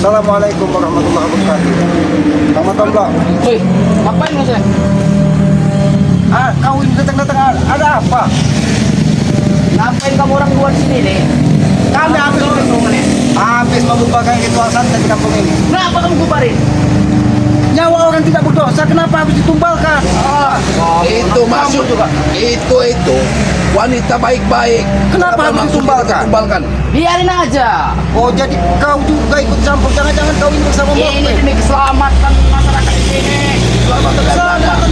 Assalamualaikum warahmatullahi wabarakatuh. Selamat Tombak. Woi, ngapain mas ya? Kau ini datang-datang ada apa? Ngapain kamu orang luar sini nih? Kami habis membubarkan ritual santet di kampung ini. Kenapa kamu bubarin? Nyawa orang tidak berdosa, kenapa harus ditumbalkan? Itu maksud juga. Itu wanita baik-baik. Kenapa harus ditumbalkan? Biarin aja. Oh, jadi kau juga ikut campur? Jangan-jangan kau ini bersama Ini Mokbe? demi keselamatan masyarakat di sini. Keselamatan.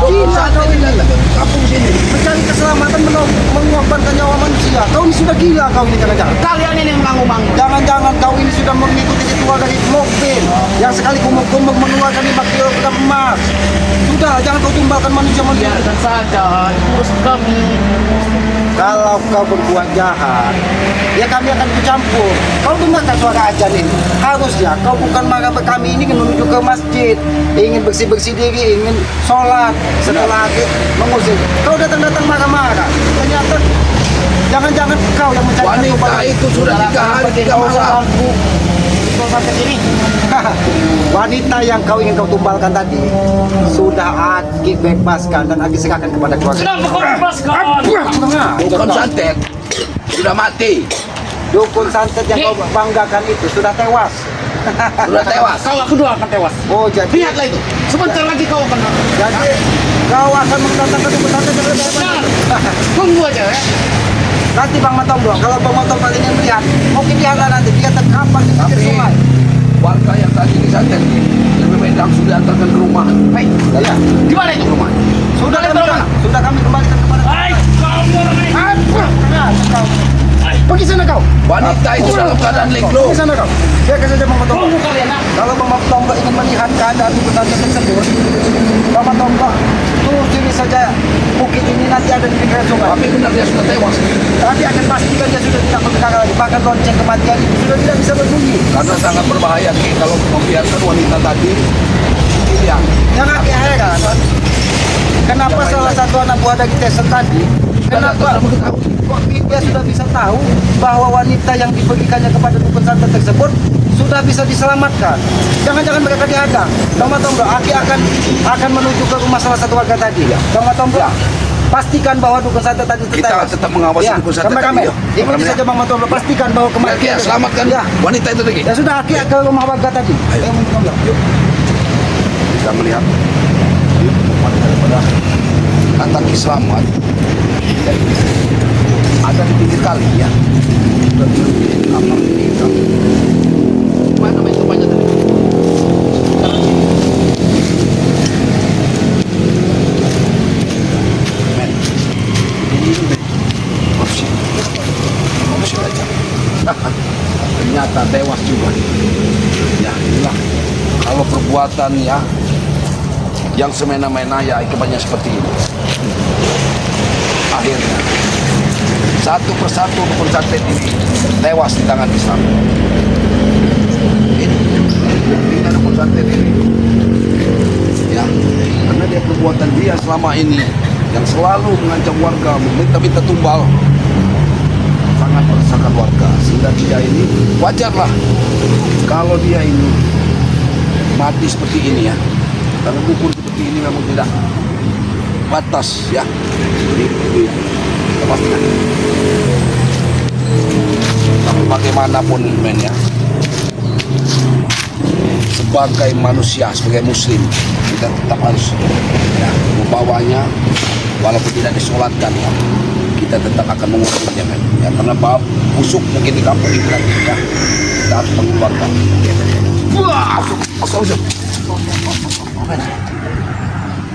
Gila kau ini. Kampung sini. Mencari keselamatan mengorbankan nyawa manusia. Kau ini sudah gila kau ini jangan-jangan. Kalian ini mengganggu-ganggu. Jangan-jangan kau ini sudah mengikuti ritual dari Mokbe yang sekali kumpul mengeluarkan 5 kilogram emas. Sudah, jangan kau tumbalkan manusia-manusia. Biarkan saja, urus kami. Kalau kau berbuat jahat, ya kami akan ikut campur. Kau dengarkan suara ajan ini. Harusnya kau bukan marah kami ini ingin menuju ke masjid, ingin bersih-bersih diri, ingin sholat. Setelah itu mengusir. Kau datang-datang marah-marah. Ternyata jangan-jangan kau yang mencari Wanita itu sudah 3 hari 3 malam. Sampai sini. Wanita yang kau ingin kau tumbalkan tadi sudah Aki bebaskan dan Aki serahkan kepada keluarga. Kenapa kau lepaskan? Dukun santet sudah mati. Dukun santet yang kau banggakan itu sudah tewas. Sudah tewas. Kau kedua akan tewas. Oh, jadi Lihatlah itu. Sebentar lagi kau akan. jadi kau akan mendatangkan dukun santet yang lebih hebat. Benar. Tunggu aja ya. Nanti Bang Matomblo, kalau Bang Matomblo ingin melihat, mungkin lihatlah nanti dia terkapar di pinggir Tapi sungai. warga yang tadi disantet lebih baik langsung diantarkan ke rumah. Baik. Ya, Di mana itu rumah? sudah Kalian kami, tahu mana? sudah kami kembalikan kepada. Baik, kamu orang ini. Nah, kau. Pergi sana kau. Wanita itu dalam keadaan linglung. Pergi sana kau. Biarkan saja Bang Matomblo. Tunggu kalian ah. Kalau Bang Matomblo ingin melihat keadaan dukun santet tersebut, Bang Matomblo telusuri saja bukit ini nanti ada di pinggir sungai. Tapi benar dia sudah tewas. Tapi akan pastikan dia sudah tidak berkara lagi. Bahkan lonceng kematian itu sudah tidak bisa berbunyi. Karena sangat berbahaya Ki, kalau membiarkan wanita tadi hilang. Yang agak heran, kenapa salah satu anak buah dari Tyson tadi, kenapa kok dia sudah bisa tahu bahwa wanita yang diberikannya kepada dukun santet tersebut sudah bisa diselamatkan? Jangan-jangan mereka dihadang. Bang Matomblo, Aki akan menuju ke rumah salah satu warga tadi. Bang Matomblo, pastikan bahwa dukun santet tadi Kita tewas. tetap mengawasi Ya, dukun santet kameramen, tadi. ikuti saja Bang Matomblo, pastikan bahwa Ya, kematian. selamatkan Ya. wanita itu lagi. Ya sudah, Aki ke rumah warga tadi. Ayo. Bang Matomblo, yuk. Kita melihat daripada kata Ki Slamet ada di pinggir kali ya. Apa kita? Mana main tempatnya tadi? Men, ini men. Opsi aja. Ternyata tewas juga. Ya, inilah kalau perbuatan ya yang semena-mena ya akibatnya seperti ini. Akhirnya satu persatu dukun santet ini tewas di tangan Islam. Ini dukun santet ini ya, karena dia perbuatan dia selama ini yang selalu mengancam warga, meminta tumbal, sangat meresahkan warga. Sehingga dia ini wajarlah kalau dia ini mati seperti ini ya, karena dukun seperti ini memang tidak batas ya. Jadi kita pastikan. Tapi bagaimanapun men ya, sebagai manusia, sebagai muslim, kita tetap harus ya, membawanya walaupun tidak disolatkan ya. Kita tetap akan menguruskannya men ya, karena busuk mungkin di kampung ini nanti ya, kita harus mengeluarkan. Wah, masuk.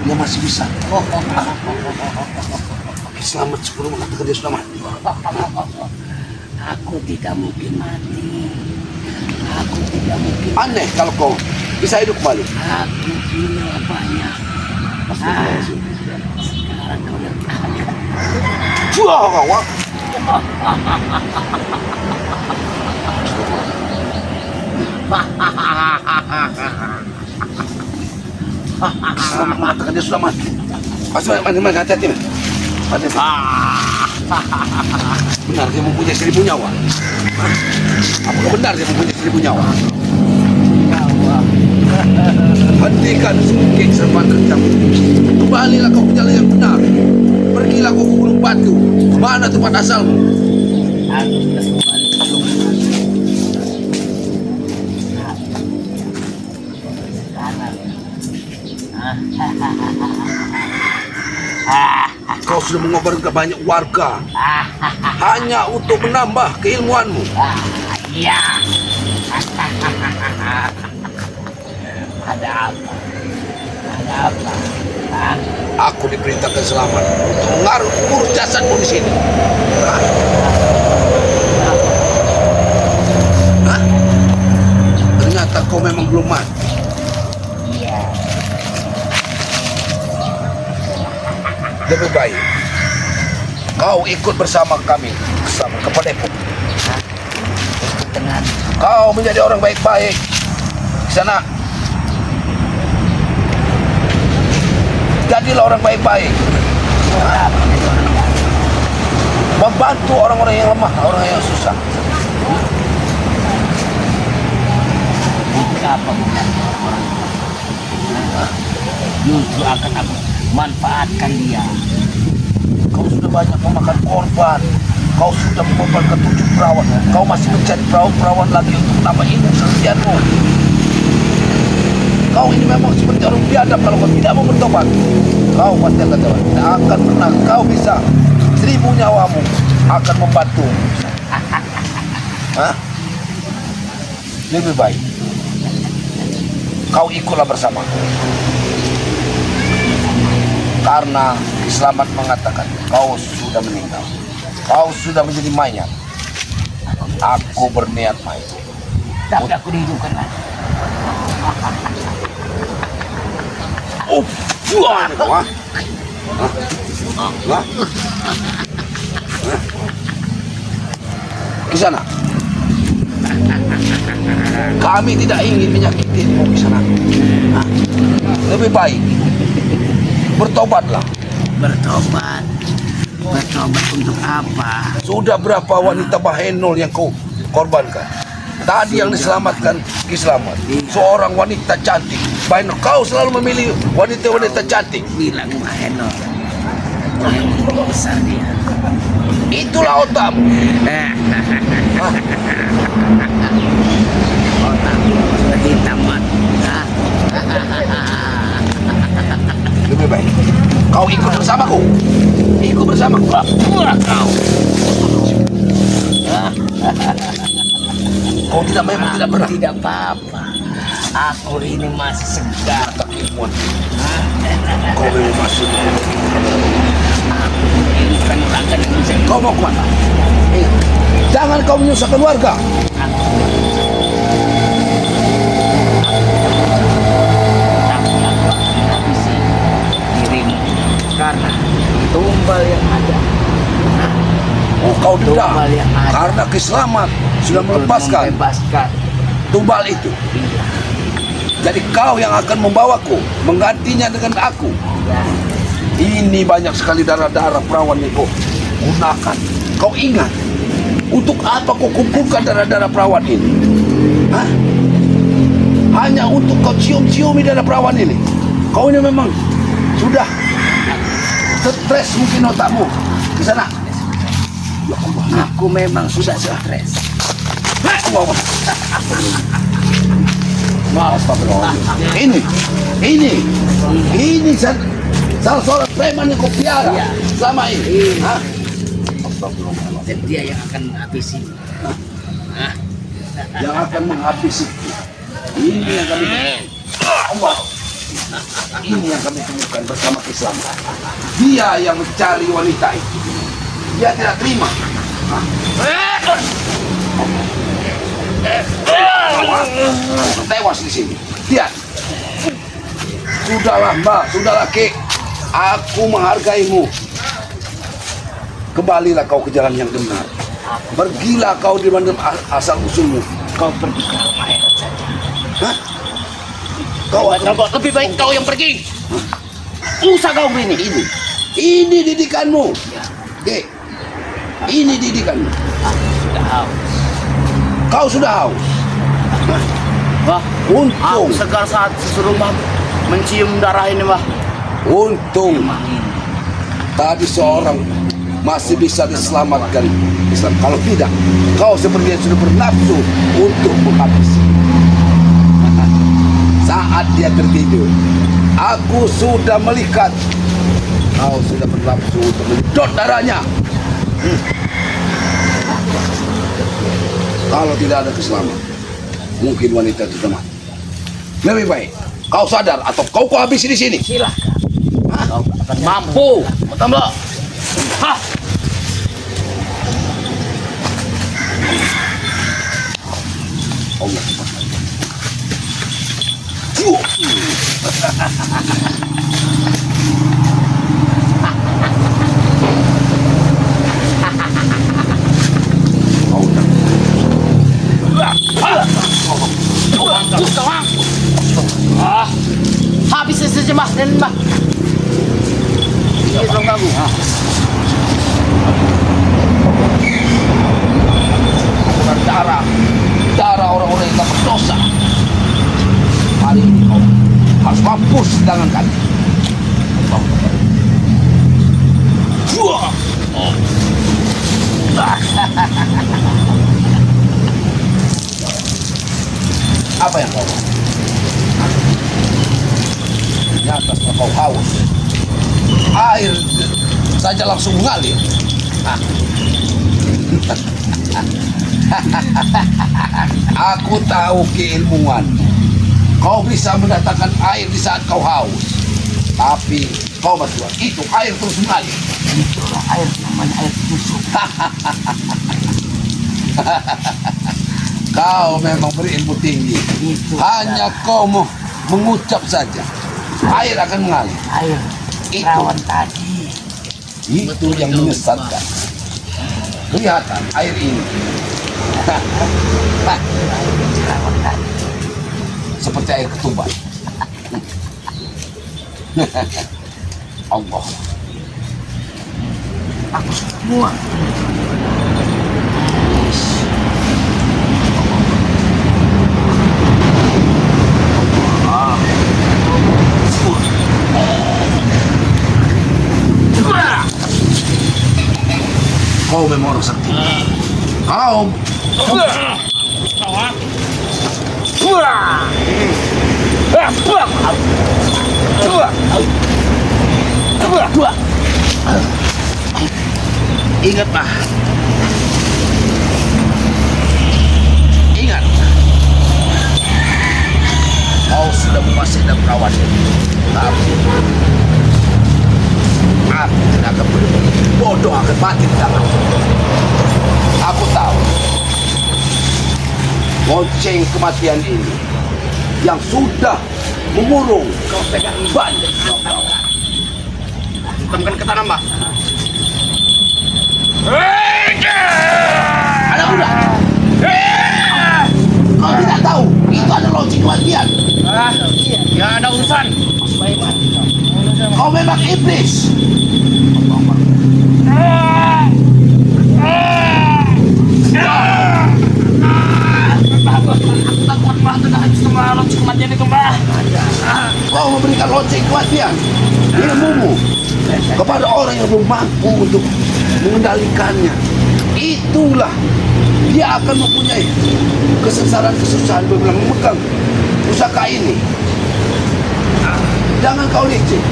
Dia masih bisa. Selamat sebelum mengatakan dia sudah mati. Aku tidak mungkin mati. Aku tidak mungkin. Aneh kalau kau bisa hidup kembali. Aku punya banyak. Sekarang kau lihat. Wah, wah. Selamat mengatakan dia sudah mati. Mana hati-hati men. Hati-hati. Benar dia mempunyai 1000 nyawa. Apakah benar dia mempunyai 1000 nyawa? Hentikan sungking serba kencang. Kembalilah kau ke jalan yang benar. Pergilah kau ke Gunung Batu. Mana tempat asalmu? Aku sudah kembali ke rumah. Kau sudah mengobarkan banyak warga hanya untuk menambah keilmuanmu. Iya. Ada apa? Ada apa? Hah? Aku diperintahkan selamat untuk mengurus jasadmu di sini. Hah? Hah? Ternyata kau memang belum mati. Iya. Lebih baik kau ikut bersama kami ke Padepok. Dengan Kau menjadi orang baik-baik di sana. Jadilah orang baik-baik. Membantu orang-orang yang lemah, orang yang susah. untuk apa bukan orang? Justru akan aku manfaatkan dia. Kau sudah banyak memakan korban. Kau sudah membebankan 7 perawan. Kau masih mencari perawan-perawan lagi untuk menambah ilmu kesaktianmu. Kau ini memang seperti orang biadab kalau kau tidak mau bertobat. Kau pasti akan tahu. Tidak akan pernah kau bisa. 1000 nyawamu akan membantu. Hah? Lebih baik kau ikutlah bersama. Karena Islamat mengatakan kau sudah meninggal. Kau sudah menjadi mayat. Aku berniat mayat. Tapi aku dihidupkan lagi. Oh, wah, wah. Wah. Ke sana. Kami tidak ingin menyakitimu di sana. Hah? Lebih baik bertobatlah. Bertobat. Bertobat untuk apa? Sudah berapa wanita Bahenol yang kau korbankan? Tadi yang diselamatkan Kislamat, seorang wanita cantik. Bahenol, kau selalu memilih wanita-wanita cantik. Bilang Mahenor. Mahenor besar dia. Itulah otakmu. Hah? Otakmu sudah hitam man. Lebih baik kau ikut bersamaku. Ikut bersamaku. Kau. Kau tidak memang tidak pernah. Tidak apa-apa. Aku ini masih segar. Tak ilmuwan. Kau memang masih. Aku ini kanuragan yang bisa. Kau mau kemana? Jangan kau menyusahkan warga. Aku tapi aku akan habisi dirimu karena tumbal yang ada. Oh, kau dendam Tumbal yang ada. karena Kislamat sudah Itu melepaskan membebaskan. tumbal itu. Iya. Jadi kau yang akan membawaku, menggantinya dengan aku. Ya. Ini banyak sekali darah-darah perawan yang kau gunakan. Kau ingat, untuk apa kau kumpulkan darah-darah perawan ini? Hah? Hanya untuk kau cium-ciumi darah perawan ini. Kau ini memang sudah stres mungkin otakmu. Di sana. Ya Allah. Aku memang sudah stres. Wow. Maaf Pak Bro. Ini salah seorang preman yang kau piara Iya. selama ini. Hah? Dan dia yang akan menghabisi. Yang akan menghabisi. Ini yang kami Allah. Ini yang kami temukan bersama Islam. Dia yang mencari wanita itu. Dia tidak terima. Hah? Tewas di sini. Lihat. Sudahlah Mbak, sudahlah Kek. Aku menghargaimu. Kembalilah kau ke jalan yang benar. Pergilah kau di mana asal usulmu. Kau pergi ke rumah Herat saja. Hah? Kau Lebih baik kau yang pergi. Usah kau ini. Ini didikanmu. Ya. Kek. Ini didikanmu. Aku sudah haus. Kau sudah haus. Hah? Wah, Untung, segar saat sesuruh mah mencium darah ini mah. untung tadi seorang masih bisa diselamatkan Islam. Kalau tidak, kau sepertinya sudah bernafsu untuk menghabisi. Saat dia tertidur, aku sudah melihat kau sudah bernafsu untuk menyedot darahnya. Kalau tidak ada keselamatan, mungkin wanita itu teman. Lebih baik kau sadar atau kau habisi di sini. Silakan. Kau akan mampu. Tambah. Hah. Allah. Habis saja mah dan mah. Ini belum ganggu. Bukan darah orang-orang yang tak berdosa. Hari ini kau harus mampus dengan kami. Apa yang kau mau? Nyata setelah kau haus, air saja langsung mengalir. Aku tahu keilmuan. Kau bisa mendatangkan air di saat kau haus. Tapi kau berdua, itu air terus mengalir. Itulah air namanya air busuk. Kau memang berilmu tinggi. Hanya kau mau mengucap saja, air akan mengalir. Air Itu. rawan tadi. Itu yang menyesatkan. Kelihatan air ini Rawan tadi. seperti air ketumbar. Allah. Aku semua. Kau memang orang sakti. Kau ingat Pak. Ingat. Kau sudah menguasai dan merawat. Tapi aku tidak akan peduli. Bodoh akan mati di tangan. Aku tahu lonceng kematian ini yang sudah mengurung kau pegang banyak. Temukan ke tanah Mbak. Anak muda, kau tidak tahu itu ada lonceng kematian. Ya ada urusan. Kau memang iblis. Kau memberikan lonceng kematian ilmumu kepada orang yang belum mampu untuk mengendalikannya. Itulah dia akan mempunyai kesesaran-kesusahan bila memegang pusaka ini. Jangan kau licik.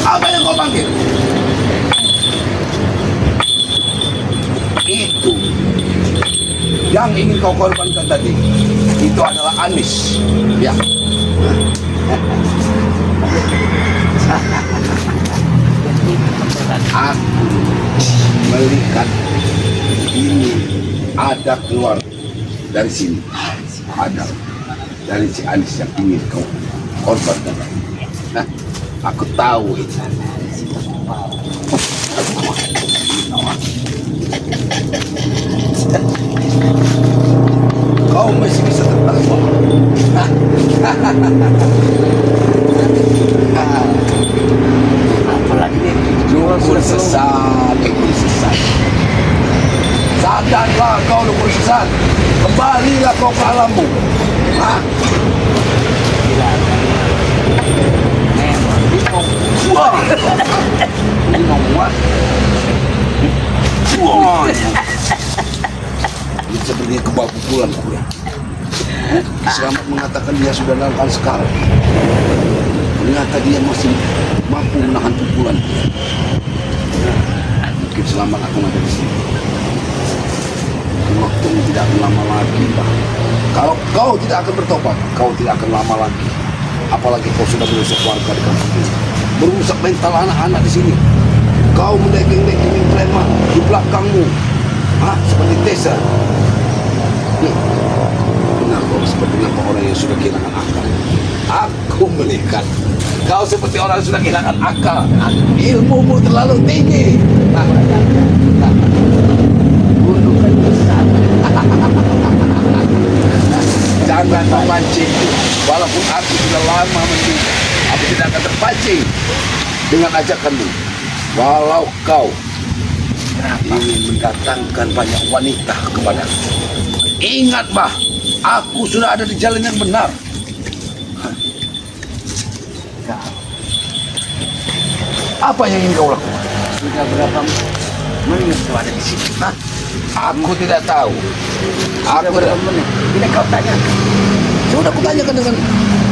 Apa yang kau panggil? Itu yang ingin kau korbankan tadi. Itu adalah Anis. Ya. Aku melihat ini ada keluar dari sini. Ada dari si Anis yang ingin kau korbankan. Nah, aku tahu itu. Kau masih bisa tertawa. Apalagi dia Dukun sesat, dukun sesat. Sadar Ingatlah kau lumpur sesat. Kembalilah kau ke alammu. Hah? Memang bingung. Wah. Bingung wah. Wah. Ini seperti kebal pukulan aku ya. Selamat mengatakan dia sudah dalam sekarang. Ternyata dia masih mampu menahan pukulan. Mungkin selamat akan ada di sini. Waktu tidak akan lama lagi, Pak. Kalau kau tidak akan bertobat, kau tidak akan lama lagi. Apalagi kau sudah merusak warga di kampung ini, merusak mental anak-anak di sini. Kau mendekeng-dekengin preman di belakangmu, seperti Tessa. Benar kau seperti orang yang sudah kehilangan akal. Aku melihat kau seperti orang yang sudah kehilangan akal. Ilmumu terlalu tinggi. Gundukan besar. Jangan memancing. Walaupun aku sudah lama menduga, aku tidak akan terpancing dengan ajakanmu. Walau kau ingin mendatangkan banyak wanita kepadaku. Ingat, Bah, aku sudah ada di jalan yang benar. Apa yang ingin kau lakukan? Sudah berapa menit kau ada di sini? Aku tidak tahu. Aku Sudah berapa menit? Tidak kau tanyakan. sudah kutanyakan dengan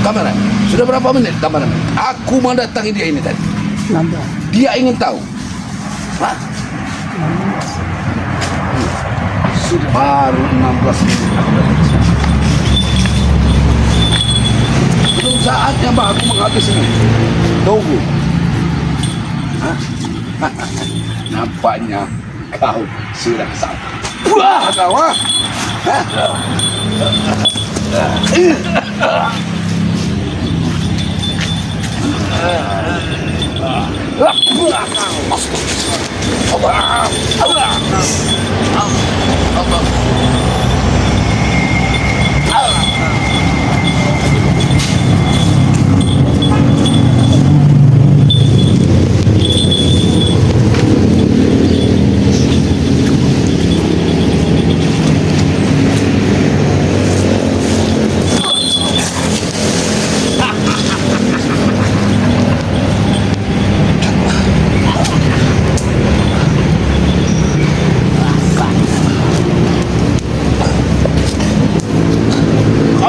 kamera. Sudah berapa menit kamera? Aku mendatangi dia ini tadi. Dia ingin tahu. Sudah. Baru 16 menit. Belum saatnya, Mbak, aku menghabisinya. Tunggu. Nampaknya kau sudah kesana. Wah, kau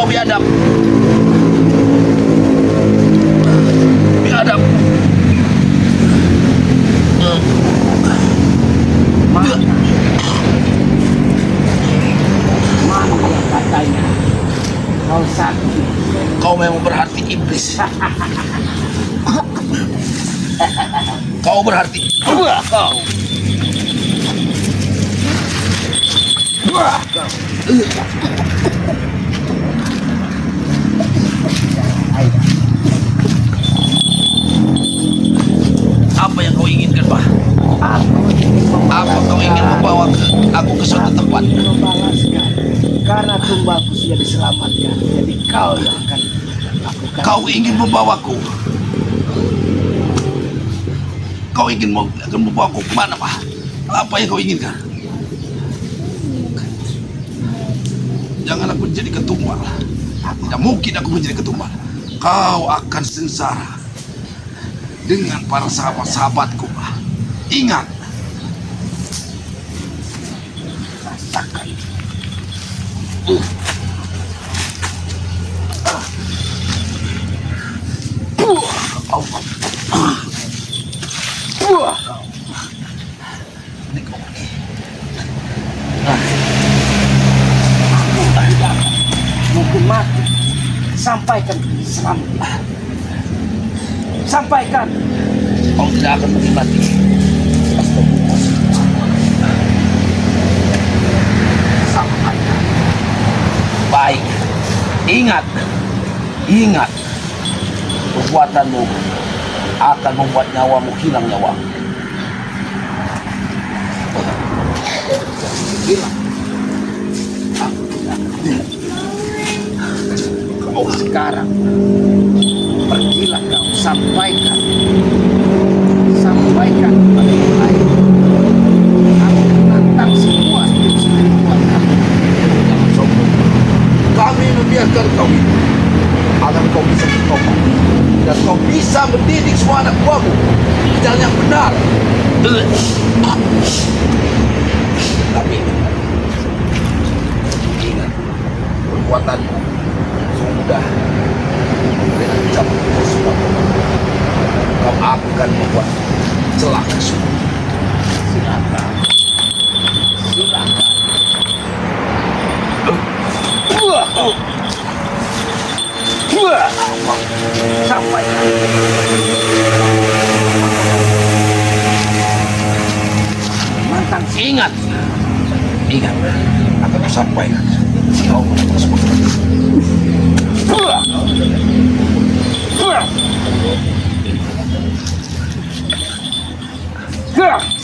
biadab. Biadab. Mana yang katanya kau sakit? Kau memang berarti iblis. Kau berarti. Kau. Apa yang kau inginkan, Pak? Apa kau ingin membawa aku ke suatu tempat? Membalaskan karena tumbaku sudah diselamatkan. Jadi kau yang akan lakukan. Kau ingin membawaku? Kau ingin akan membawaku kemana, Pak? Apa yang kau inginkan? Jangan aku menjadi ketumbal. Tidak mungkin aku menjadi ketumbal. Kau akan sengsara dengan para sahabat-sahabatku, Pak. Ingat. Rasakan. Mungkin mati. Sampaikan selamat. Sampaikan. Kau tidak akan mungkin mati. Sampaikan. Baik. Ingat. Ingat. Perbuatanmu akan membuat nyawamu hilang nyawamu. Hilang. Aku tidak akan hilang. Kau sekarang pergilah kau sampaikan kepada yang lain. Aku menantang semua spiritual mengajarkan kau itu agar kau bisa bertobat dan kau bisa mendidik semua anak buahmu di jalan yang benar. Tapi ingat, perbuatanmu sudah mengancam semua. Kau akan membuat celaka semua. Silakan. Silakan. Sampai mantan Ingat, ingat, akan aku sampaikan. Kau mendapat semua. Yeah.